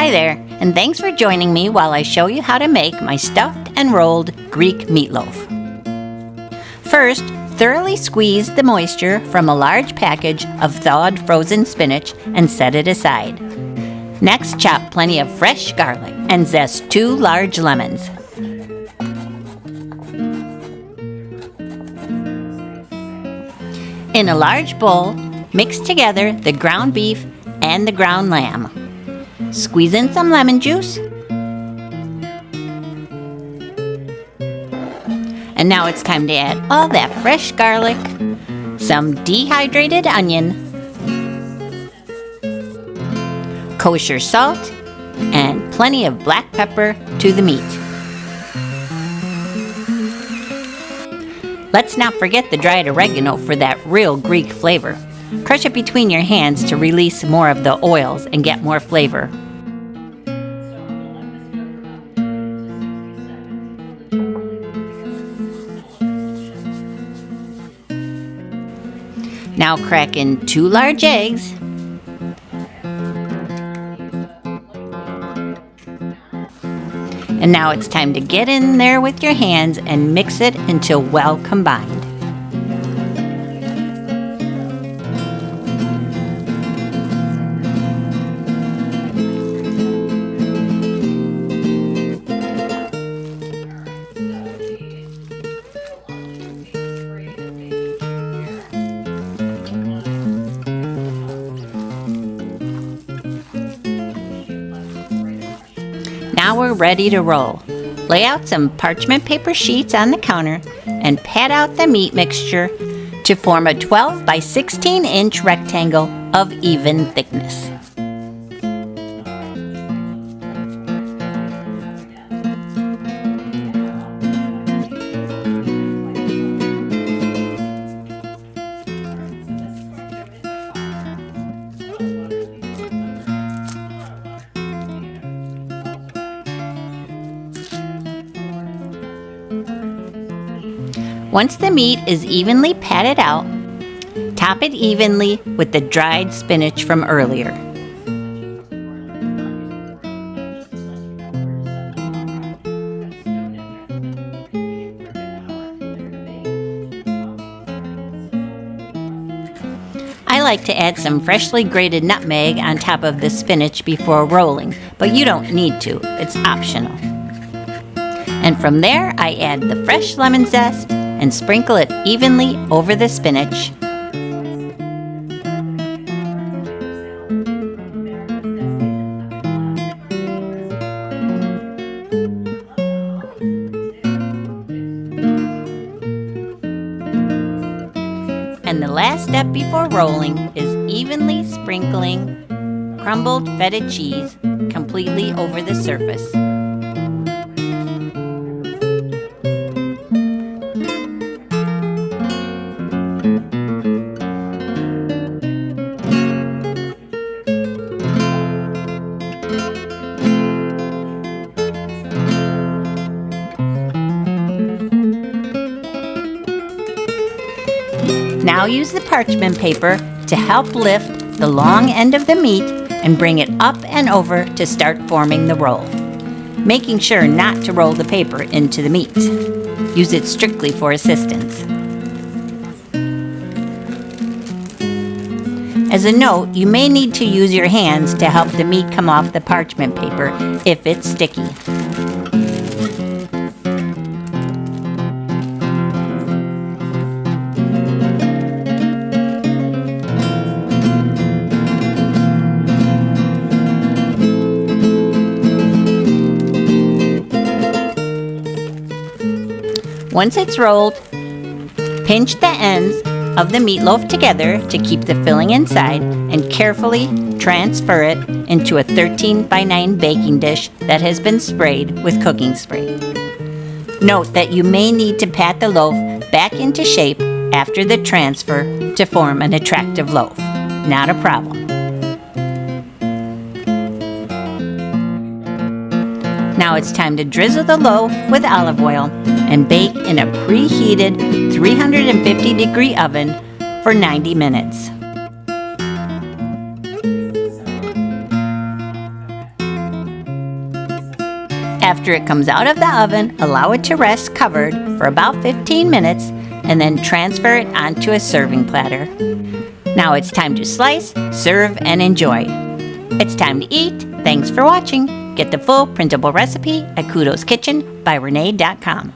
Hi there, and thanks for joining me while I show you how to make my stuffed and rolled Greek meatloaf. First, thoroughly squeeze the moisture from a large package of thawed frozen spinach and set it aside. Next, chop plenty of fresh garlic and zest 2 large lemons. In a large bowl, mix together the ground beef and the ground lamb. Squeeze in some lemon juice. And now it's time to add all that fresh garlic, some dehydrated onion, kosher salt, and plenty of black pepper to the meat. Let's not forget the dried oregano for that real Greek flavor. Crush it between your hands to release more of the oils and get more flavor. Now crack in 2 large eggs. And now it's time to get in there with your hands and mix it until well combined. Now we're ready to roll. Lay out some parchment paper sheets on the counter and pat out the meat mixture to form a 12 by 16 inch rectangle of even thickness. Once the meat is evenly patted out, top it evenly with the dried spinach from earlier. I like to add some freshly grated nutmeg on top of the spinach before rolling, but you don't need to, it's optional. And from there, I add the fresh lemon zest and sprinkle it evenly over the spinach. And the last step before rolling is evenly sprinkling crumbled feta cheese completely over the surface. Now use the parchment paper to help lift the long end of the meat and bring it up and over to start forming the roll, making sure not to roll the paper into the meat. Use it strictly for assistance. As a note, you may need to use your hands to help the meat come off the parchment paper if it's sticky. Once it's rolled, pinch the ends of the meatloaf together to keep the filling inside and carefully transfer it into a 13 by 9 baking dish that has been sprayed with cooking spray. Note that you may need to pat the loaf back into shape after the transfer to form an attractive loaf. Not a problem. Now it's time to drizzle the loaf with olive oil and bake in a preheated 350-degree oven for 90 minutes. After it comes out of the oven, allow it to rest covered for about 15 minutes and then transfer it onto a serving platter. Now it's time to slice, serve, and enjoy. It's time to eat. Thanks for watching. Get the full printable recipe at kudoskitchenbyrenee.com.